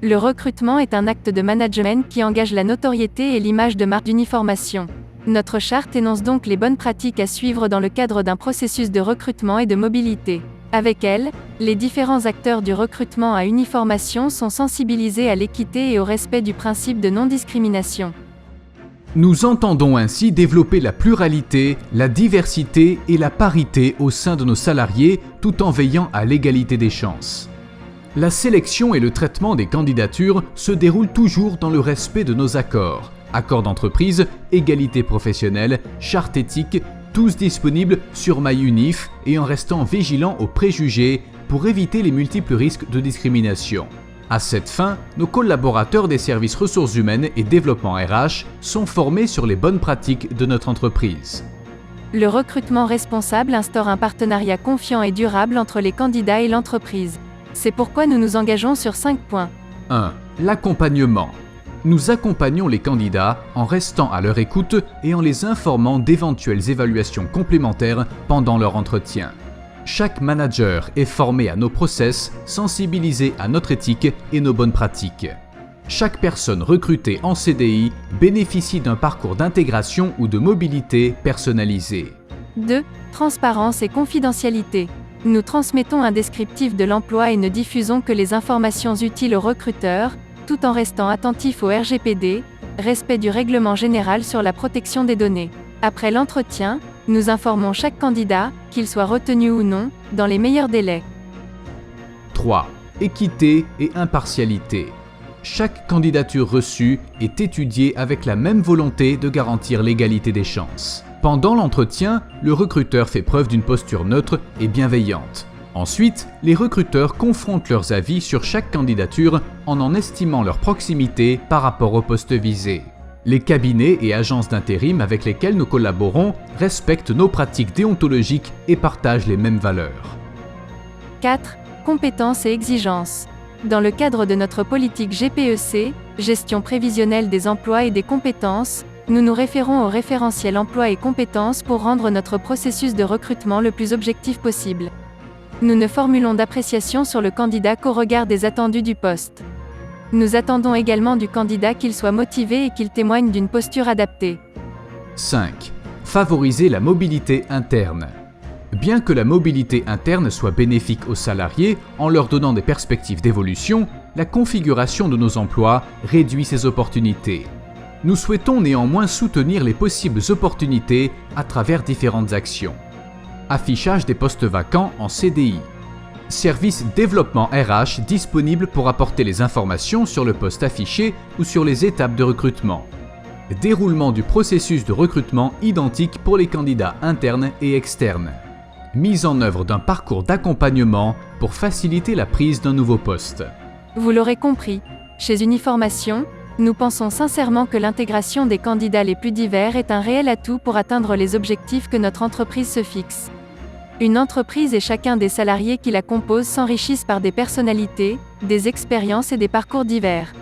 Le recrutement est un acte de management qui engage la notoriété et l'image de marque d'Uniformation. Notre charte énonce donc les bonnes pratiques à suivre dans le cadre d'un processus de recrutement et de mobilité. Avec elle, les différents acteurs du recrutement à Uniformation sont sensibilisés à l'équité et au respect du principe de non-discrimination. Nous entendons ainsi développer la pluralité, la diversité et la parité au sein de nos salariés tout en veillant à l'égalité des chances. La sélection et le traitement des candidatures se déroulent toujours dans le respect de nos accords. Accords d'entreprise, égalité professionnelle, charte éthique, tous disponibles sur MyUnif et en restant vigilants aux préjugés pour éviter les multiples risques de discrimination. À cette fin, nos collaborateurs des services ressources humaines et développement RH sont formés sur les bonnes pratiques de notre entreprise. Le recrutement responsable instaure un partenariat confiant et durable entre les candidats et l'entreprise. C'est pourquoi nous nous engageons sur 5 points. 1. L'accompagnement. Nous accompagnons les candidats en restant à leur écoute et en les informant d'éventuelles évaluations complémentaires pendant leur entretien. Chaque manager est formé à nos process, sensibilisé à notre éthique et nos bonnes pratiques. Chaque personne recrutée en CDI bénéficie d'un parcours d'intégration ou de mobilité personnalisé. 2. Transparence et confidentialité. Nous transmettons un descriptif de l'emploi et ne diffusons que les informations utiles aux recruteurs, tout en restant attentifs au RGPD, respect du règlement général sur la protection des données. Après l'entretien, nous informons chaque candidat, qu'il soit retenu ou non, dans les meilleurs délais. 3. Équité et impartialité. Chaque candidature reçue est étudiée avec la même volonté de garantir l'égalité des chances. Pendant l'entretien, le recruteur fait preuve d'une posture neutre et bienveillante. Ensuite, les recruteurs confrontent leurs avis sur chaque candidature en estimant leur proximité par rapport au poste visé. Les cabinets et agences d'intérim avec lesquels nous collaborons respectent nos pratiques déontologiques et partagent les mêmes valeurs. 4. Compétences et exigences. Dans le cadre de notre politique GPEC, gestion prévisionnelle des emplois et des compétences, nous nous référons au référentiel emploi et compétences pour rendre notre processus de recrutement le plus objectif possible. Nous ne formulons d'appréciation sur le candidat qu'au regard des attendus du poste. Nous attendons également du candidat qu'il soit motivé et qu'il témoigne d'une posture adaptée. 5. Favoriser la mobilité interne. Bien que la mobilité interne soit bénéfique aux salariés en leur donnant des perspectives d'évolution, la configuration de nos emplois réduit ces opportunités. Nous souhaitons néanmoins soutenir les possibles opportunités à travers différentes actions. Affichage des postes vacants en CDI. Service développement RH disponible pour apporter les informations sur le poste affiché ou sur les étapes de recrutement. Déroulement du processus de recrutement identique pour les candidats internes et externes. Mise en œuvre d'un parcours d'accompagnement pour faciliter la prise d'un nouveau poste. Vous l'aurez compris, chez Uniformation, nous pensons sincèrement que l'intégration des candidats les plus divers est un réel atout pour atteindre les objectifs que notre entreprise se fixe. Une entreprise et chacun des salariés qui la composent s'enrichissent par des personnalités, des expériences et des parcours divers.